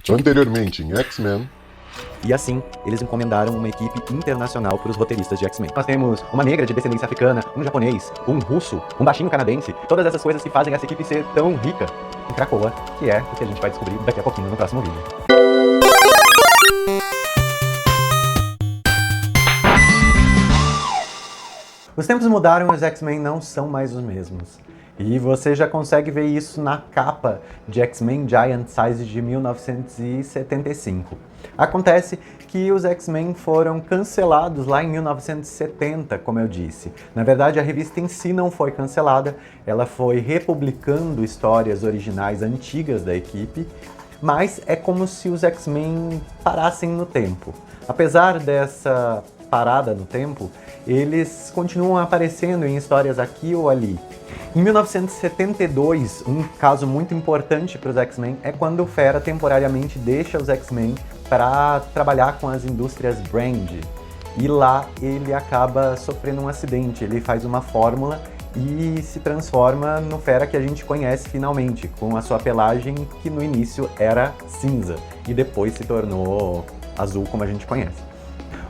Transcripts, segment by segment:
Anteriormente em X-Men. E assim, eles encomendaram uma equipe internacional para os roteiristas de X-Men. Nós temos uma negra de descendência africana, um japonês, um russo, um baixinho canadense, todas essas coisas que fazem essa equipe ser tão rica em Krakoa, que é o que a gente vai descobrir daqui a pouquinho no próximo vídeo. Os tempos mudaram e os X-Men não são mais os mesmos. E você já consegue ver isso na capa de X-Men Giant Size de 1975. Acontece que os X-Men foram cancelados lá em 1970, como eu disse. Na verdade, a revista em si não foi cancelada, ela foi republicando histórias originais antigas da equipe, mas é como se os X-Men parassem no tempo. Apesar dessa parada no tempo, eles continuam aparecendo em histórias aqui ou ali. Em 1972, um caso muito importante para os X-Men é quando o Fera temporariamente deixa os X-Men para trabalhar com as indústrias Brand. E lá ele acaba sofrendo um acidente, ele faz uma fórmula e se transforma no Fera que a gente conhece finalmente, com a sua pelagem que no início era cinza e depois se tornou azul como a gente conhece.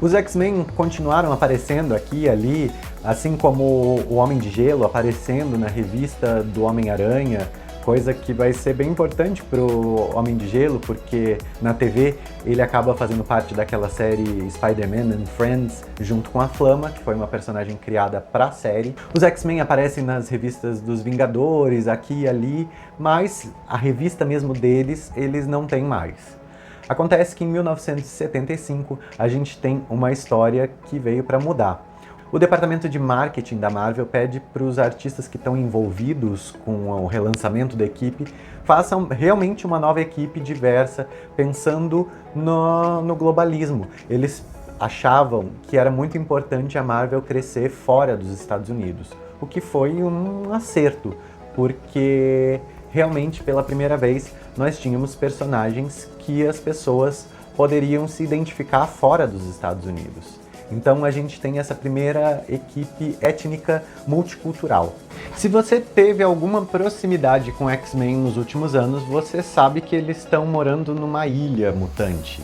Os X-Men continuaram aparecendo aqui e ali, assim como o Homem de Gelo aparecendo na revista do Homem-Aranha, coisa que vai ser bem importante pro Homem de Gelo, porque na TV ele acaba fazendo parte daquela série Spider-Man and Friends, junto com a Flama, que foi uma personagem criada para a série. Os X-Men aparecem nas revistas dos Vingadores, aqui e ali, mas a revista mesmo deles, eles não têm mais. Acontece que em 1975 a gente tem uma história que veio para mudar. O departamento de marketing da Marvel pede para os artistas que estão envolvidos com o relançamento da equipe façam realmente uma nova equipe diversa, pensando no globalismo. Eles achavam que era muito importante a Marvel crescer fora dos Estados Unidos, o que foi um acerto, porque realmente pela primeira vez nós tínhamos personagens que as pessoas poderiam se identificar fora dos Estados Unidos. Então a gente tem essa primeira equipe étnica multicultural. Se você teve alguma proximidade com X-Men nos últimos anos, você sabe que eles estão morando numa ilha mutante,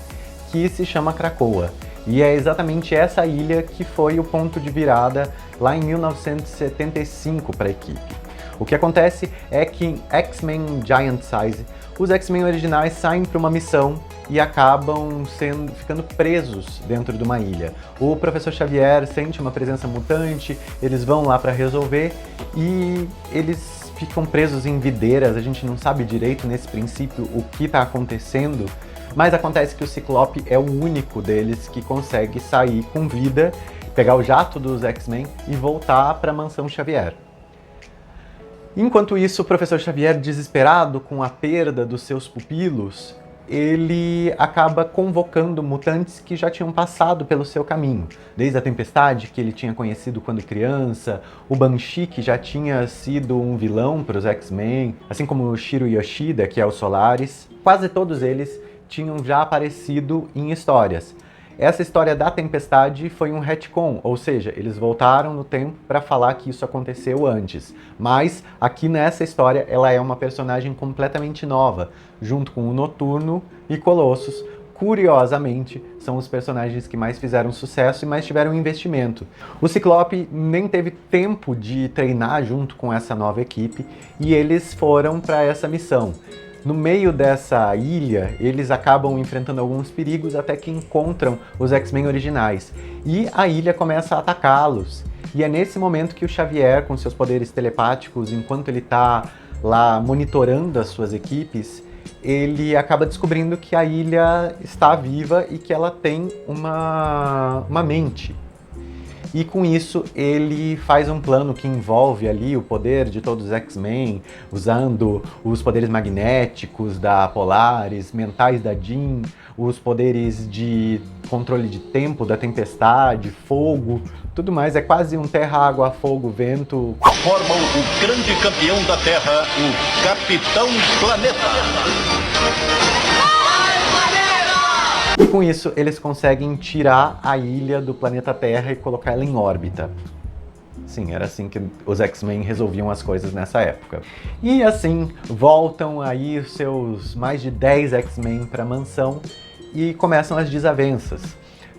que se chama Krakoa. E é exatamente essa ilha que foi o ponto de virada lá em 1975 para a equipe. O que acontece é que em X-Men Giant Size, os X-Men originais saem para uma missão e acabam ficando presos dentro de uma ilha. O Professor Xavier sente uma presença mutante, eles vão lá para resolver e eles ficam presos em videiras, a gente não sabe direito nesse princípio o que está acontecendo, mas acontece que o Ciclope é o único deles que consegue sair com vida, pegar o jato dos X-Men e voltar para a Mansão Xavier. Enquanto isso, o Professor Xavier, desesperado com a perda dos seus pupilos, ele acaba convocando mutantes que já tinham passado pelo seu caminho. Desde a Tempestade, que ele tinha conhecido quando criança, o Banshee, que já tinha sido um vilão para os X-Men, assim como o Shiro Yoshida, que é o Solaris. Quase todos eles tinham já aparecido em histórias. Essa história da Tempestade foi um retcon, ou seja, eles voltaram no tempo para falar que isso aconteceu antes. Mas aqui nessa história ela é uma personagem completamente nova, junto com o Noturno e Colossus. Curiosamente, são os personagens que mais fizeram sucesso e mais tiveram investimento. O Ciclope nem teve tempo de treinar junto com essa nova equipe e eles foram para essa missão. No meio dessa ilha, eles acabam enfrentando alguns perigos até que encontram os X-Men originais. E a ilha começa a atacá-los. E é nesse momento que o Xavier, com seus poderes telepáticos, enquanto ele está lá monitorando as suas equipes, ele acaba descobrindo que a ilha está viva e que ela tem uma mente. E com isso ele faz um plano que envolve ali o poder de todos os X-Men, usando os poderes magnéticos da Polaris, mentais da Jean, os poderes de controle de tempo da Tempestade, fogo, tudo mais. É quase um terra, água, fogo, vento. Formam o grande campeão da Terra, o Capitão Planeta. E com isso, eles conseguem tirar a ilha do planeta Terra e colocar ela em órbita. Sim, era assim que os X-Men resolviam as coisas nessa época. E assim, voltam aí os seus mais de 10 X-Men para a mansão e começam as desavenças.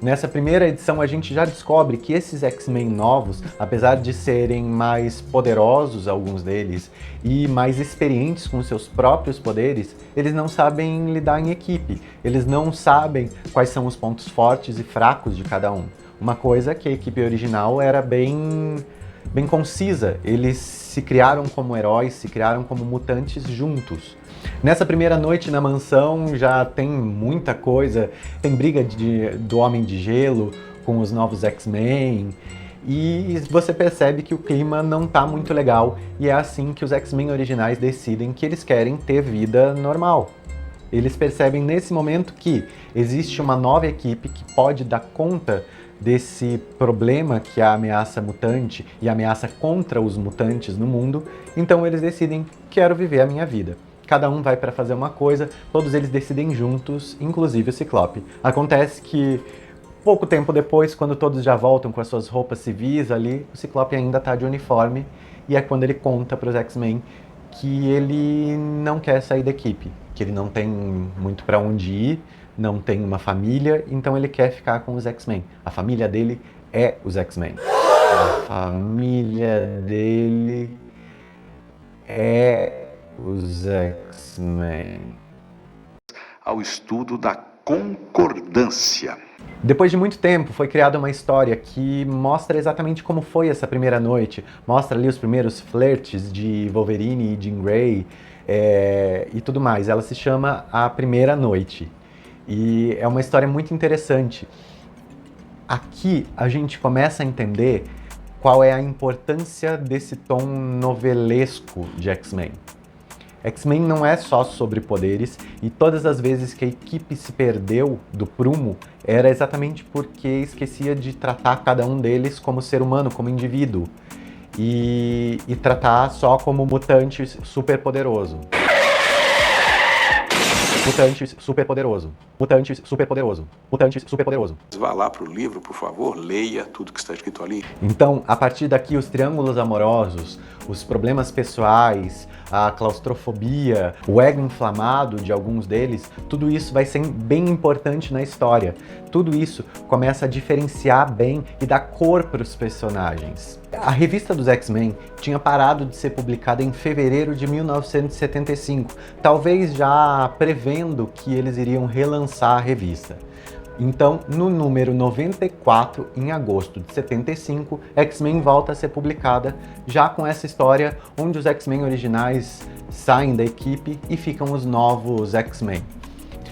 Nessa primeira edição a gente já descobre que esses X-Men novos, apesar de serem mais poderosos, alguns deles, e mais experientes com seus próprios poderes, eles não sabem lidar em equipe, eles não sabem quais são os pontos fortes e fracos de cada um. Uma coisa que a equipe original era bem concisa, eles se criaram como heróis, se criaram como mutantes juntos. Nessa primeira noite na mansão já tem muita coisa, tem briga do Homem de Gelo com os novos X-Men, e você percebe que o clima não tá muito legal, e é assim que os X-Men originais decidem que eles querem ter vida normal. Eles percebem nesse momento que existe uma nova equipe que pode dar conta desse problema que é a ameaça mutante e a ameaça contra os mutantes no mundo, então eles decidem, quero viver a minha vida. Cada um vai para fazer uma coisa, todos eles decidem juntos, inclusive o Ciclope. Acontece que pouco tempo depois, quando todos já voltam com as suas roupas civis ali, o Ciclope ainda está de uniforme, e é quando ele conta para os X-Men que ele não quer sair da equipe, que ele não tem muito para onde ir, não tem uma família, então ele quer ficar com os X-Men. A família dele é os X-Men. A família dele é os X-Men. Ao estudo da concordância. Depois de muito tempo, foi criada uma história que mostra exatamente como foi essa primeira noite. Mostra ali os primeiros flertes de Wolverine e Jean Grey e tudo mais. Ela se chama A Primeira Noite. E é uma história muito interessante. Aqui a gente começa a entender qual é a importância desse tom novelesco de X-Men. X-Men não é só sobre poderes, e todas as vezes que a equipe se perdeu do prumo, era exatamente porque esquecia de tratar cada um deles como ser humano, como indivíduo, e tratar só como mutante superpoderoso. Mutante superpoderoso. Mutante superpoderoso. Mutante superpoderoso. Vá lá para o livro, por favor, leia tudo que está escrito ali. Então, a partir daqui, os triângulos amorosos, os problemas pessoais, a claustrofobia, o ego inflamado de alguns deles, tudo isso vai ser bem importante na história. Tudo isso começa a diferenciar bem e dar cor para os personagens. A revista dos X-Men tinha parado de ser publicada em fevereiro de 1975, talvez já prevendo que eles iriam relançar a revista. Então, no número 94, em agosto de 75, X-Men volta a ser publicada, já com essa história onde os X-Men originais saem da equipe e ficam os novos X-Men.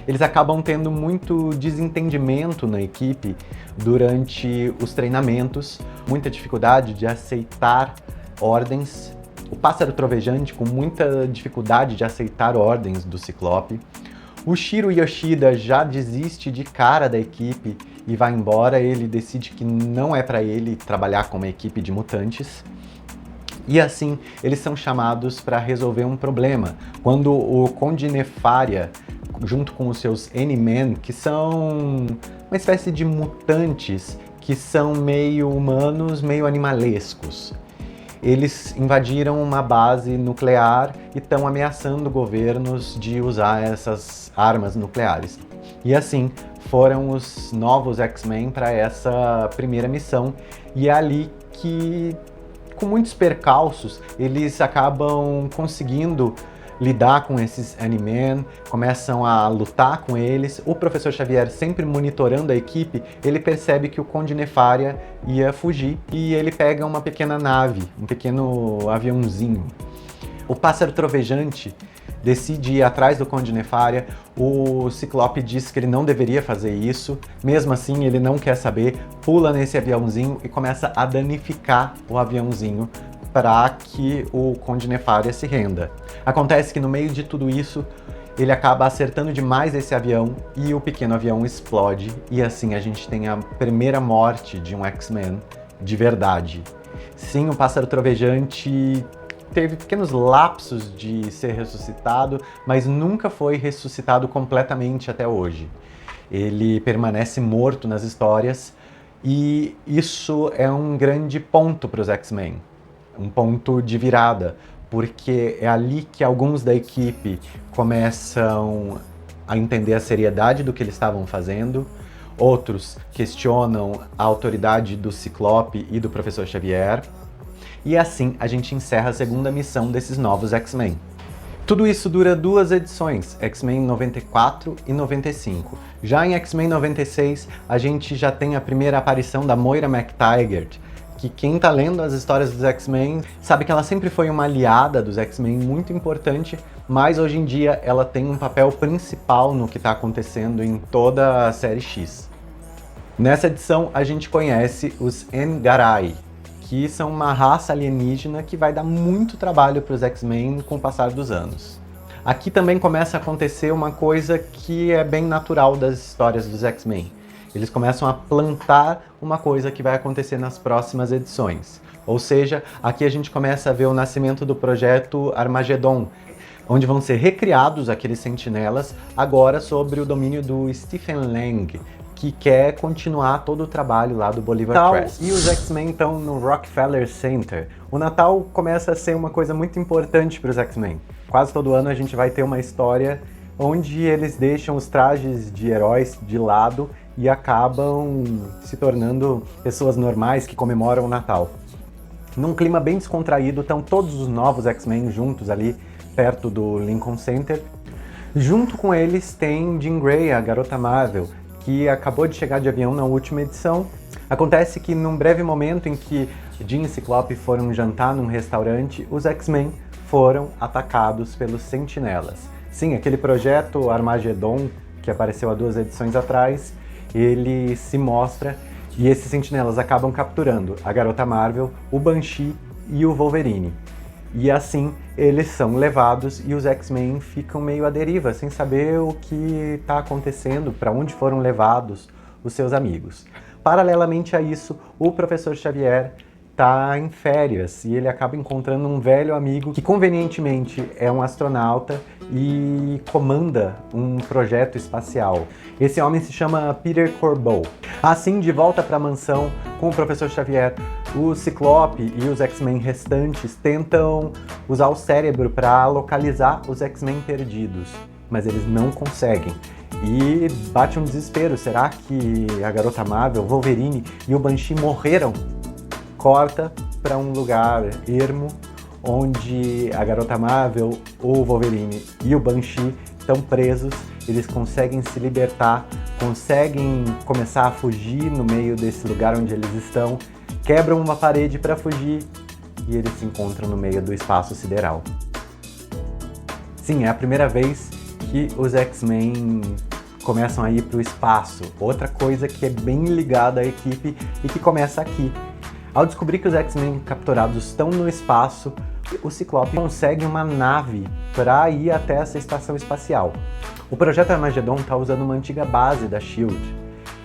Eles acabam tendo muito desentendimento na equipe durante os treinamentos, muita dificuldade de aceitar ordens, o Pássaro Trovejante com muita dificuldade de aceitar ordens do Ciclope. O Shiro Yoshida já desiste de cara da equipe e vai embora, ele decide que não é para ele trabalhar com uma equipe de mutantes. E assim, eles são chamados para resolver um problema, quando o Conde Nefaria, junto com os seus N-Men, que são uma espécie de mutantes que são meio humanos, meio animalescos, eles invadiram uma base nuclear e estão ameaçando governos de usar essas armas nucleares. E assim, foram os novos X-Men para essa primeira missão, e é ali que, com muitos percalços, eles acabam conseguindo lidar com esses N-Men, começam a lutar com eles. O Professor Xavier, sempre monitorando a equipe, ele percebe que o Conde Nefaria ia fugir e ele pega uma pequena nave, um pequeno aviãozinho. O Pássaro Trovejante decide ir atrás do Conde Nefaria. O Ciclope diz que ele não deveria fazer isso, mesmo assim ele não quer saber, pula nesse aviãozinho e começa a danificar o aviãozinho para que o Conde Nefaria se renda. Acontece que no meio de tudo isso, ele acaba acertando demais esse avião e o pequeno avião explode, e assim a gente tem a primeira morte de um X-Men de verdade. Sim, o Pássaro Trovejante teve pequenos lapsos de ser ressuscitado, mas nunca foi ressuscitado completamente até hoje. Ele permanece morto nas histórias E isso é um grande ponto para os X-Men, um ponto de virada, porque é ali que alguns da equipe começam a entender a seriedade do que eles estavam fazendo, outros questionam a autoridade do Ciclope e do Professor Xavier, e assim a gente encerra a segunda missão desses novos X-Men. Tudo isso dura 2 edições, X-Men 94 e 95. Já em X-Men 96, a gente já tem a primeira aparição da Moira MacTaggert, que quem tá lendo as histórias dos X-Men sabe que ela sempre foi uma aliada dos X-Men muito importante, mas hoje em dia ela tem um papel principal no que tá acontecendo em toda a série X. Nessa edição a gente conhece os N'Garai, que são uma raça alienígena que vai dar muito trabalho para os X-Men com o passar dos anos. Aqui também começa a acontecer uma coisa que é bem natural das histórias dos X-Men. Eles começam a plantar uma coisa que vai acontecer nas próximas edições. Ou seja, aqui a gente começa a ver o nascimento do projeto Armageddon, onde vão ser recriados aqueles sentinelas, agora sob o domínio do Stephen Lang, que quer continuar todo o trabalho lá do Bolivar Press. E os X-Men estão no Rockefeller Center. O Natal começa a ser uma coisa muito importante para os X-Men. Quase todo ano a gente vai ter uma história onde eles deixam os trajes de heróis de lado e acabam se tornando pessoas normais que comemoram o Natal. Num clima bem descontraído, estão todos os novos X-Men juntos ali, perto do Lincoln Center. Junto com eles tem Jean Grey, a Garota Marvel, que acabou de chegar de avião na última edição. Acontece que num breve momento em que Jean e Ciclope foram jantar num restaurante, os X-Men foram atacados pelos Sentinelas. Sim, aquele projeto Armageddon, que apareceu há 2 edições atrás, ele se mostra e esses Sentinelas acabam capturando a Garota Marvel, o Banshee e o Wolverine. E assim eles são levados e os X-Men ficam meio à deriva, sem saber o que está acontecendo, para onde foram levados os seus amigos. Paralelamente a isso, o Professor Xavier está em férias e ele acaba encontrando um velho amigo que convenientemente é um astronauta e comanda um projeto espacial. Esse homem se chama Peter Corbeau. Assim, de volta para a mansão com o Professor Xavier, o Ciclope e os X-Men restantes tentam usar o cérebro para localizar os X-Men perdidos, mas eles não conseguem. E bate um desespero, será que a Garota Marvel, Wolverine e o Banshee morreram? Corta para um lugar ermo, onde a Garota Marvel, o Wolverine e o Banshee estão presos. Eles conseguem se libertar, conseguem começar a fugir no meio desse lugar onde eles estão, quebram uma parede para fugir e eles se encontram no meio do espaço sideral. Sim, é a primeira vez que os X-Men começam a ir para o espaço. Outra coisa que é bem ligada à equipe e que começa aqui. Ao descobrir que os X-Men capturados estão no espaço, o Ciclope consegue uma nave para ir até essa estação espacial. O projeto Armageddon está usando uma antiga base da SHIELD.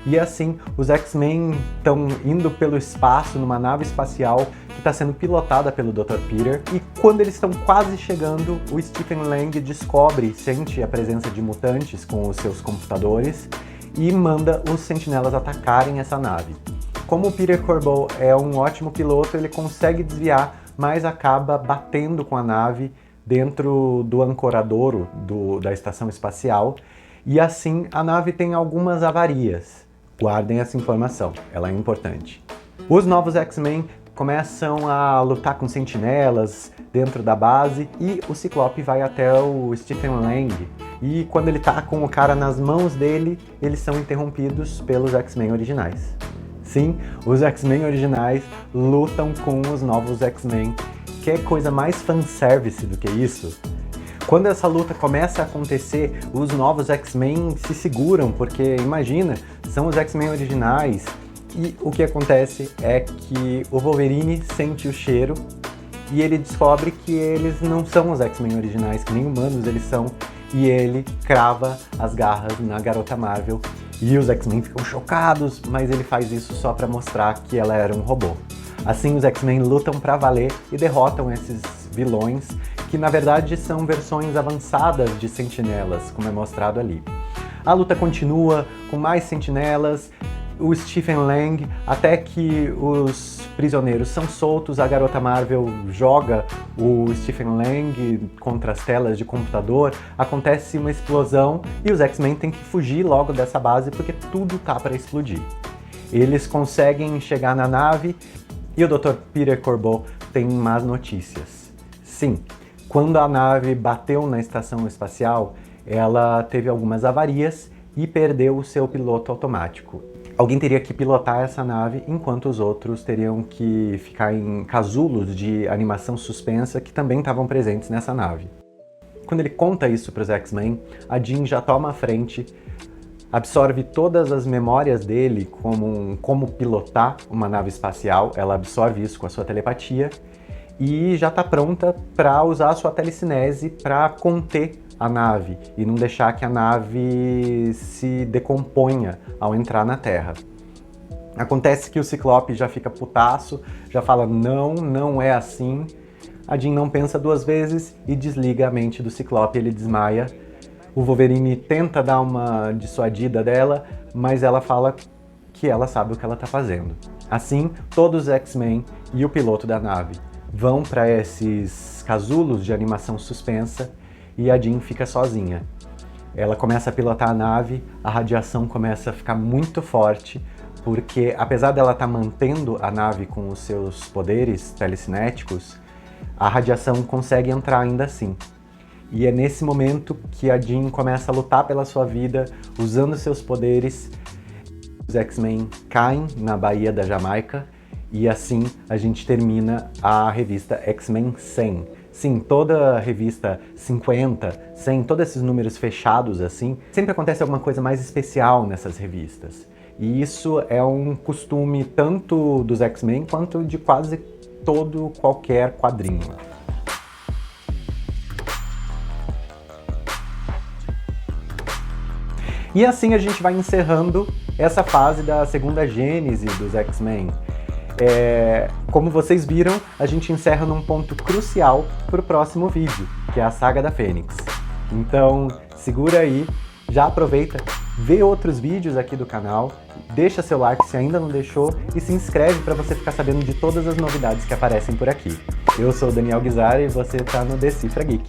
E assim, os X-Men estão indo pelo espaço numa nave espacial que está sendo pilotada pelo Dr. Peter. E quando eles estão quase chegando, o Stephen Lang descobre, sente a presença de mutantes com os seus computadores e manda os sentinelas atacarem essa nave. Como o Peter Corbeau é um ótimo piloto, ele consegue desviar, mas acaba batendo com a nave dentro do ancoradouro da estação espacial. E assim, a nave tem algumas avarias. Guardem essa informação, ela é importante. Os novos X-Men começam a lutar com sentinelas dentro da base e o Ciclope vai até o Stephen Lang. E quando ele tá com o cara nas mãos dele, eles são interrompidos pelos X-Men originais. Sim, os X-Men originais lutam com os novos X-Men. Que coisa mais fanservice do que isso? Quando essa luta começa a acontecer, os novos X-Men se seguram, porque imagina, são os X-Men originais. E o que acontece é que o Wolverine sente o cheiro e ele descobre que eles não são os X-Men originais, que nem humanos eles são, e ele crava as garras na Garota Marvel. E os X-Men ficam chocados, mas ele faz isso só para mostrar que ela era um robô. Assim, os X-Men lutam para valer e derrotam esses vilões, que na verdade são versões avançadas de sentinelas, como é mostrado ali. A luta continua com mais sentinelas, o Stephen Lang, até que os prisioneiros são soltos, a Garota Marvel joga o Stephen Lang contra as telas de computador, acontece uma explosão e os X-Men têm que fugir logo dessa base porque tudo tá para explodir. Eles conseguem chegar na nave e o Dr. Peter Corbeau tem más notícias. Sim, quando a nave bateu na estação espacial, ela teve algumas avarias e perdeu o seu piloto automático. Alguém teria que pilotar essa nave, enquanto os outros teriam que ficar em casulos de animação suspensa que também estavam presentes nessa nave. Quando ele conta isso para os X-Men, a Jean já toma a frente, absorve todas as memórias dele como pilotar uma nave espacial, ela absorve isso com a sua telepatia e já está pronta para usar a sua telecinese para conter a nave e não deixar que a nave se decomponha ao entrar na Terra. Acontece que o Ciclope já fica putaço, já fala não é assim. A Jean não pensa duas vezes e desliga a mente do Ciclope, ele desmaia. O Wolverine tenta dar uma dissuadida dela, mas ela fala que ela sabe o que ela está fazendo. Assim, todos os X-Men e o piloto da nave vão para esses casulos de animação suspensa e a Jean fica sozinha. Ela começa a pilotar a nave, a radiação começa a ficar muito forte, porque apesar dela estar mantendo a nave com os seus poderes telecinéticos, a radiação consegue entrar ainda assim. E é nesse momento que a Jean começa a lutar pela sua vida, usando seus poderes. Os X-Men caem na Baía da Jamaica e assim a gente termina a revista X-Men 100. Sim, toda a revista 50, 100, todos esses números fechados assim, sempre acontece alguma coisa mais especial nessas revistas. E isso é um costume tanto dos X-Men quanto de quase qualquer quadrinho. E assim a gente vai encerrando essa fase da segunda gênese dos X-Men. Como vocês viram, a gente encerra num ponto crucial para o próximo vídeo, que é a Saga da Fênix. Então, segura aí, já aproveita, vê outros vídeos aqui do canal, deixa seu like se ainda não deixou e se inscreve para você ficar sabendo de todas as novidades que aparecem por aqui. Eu sou o Daniel Guizar e você está no Decifra Geek.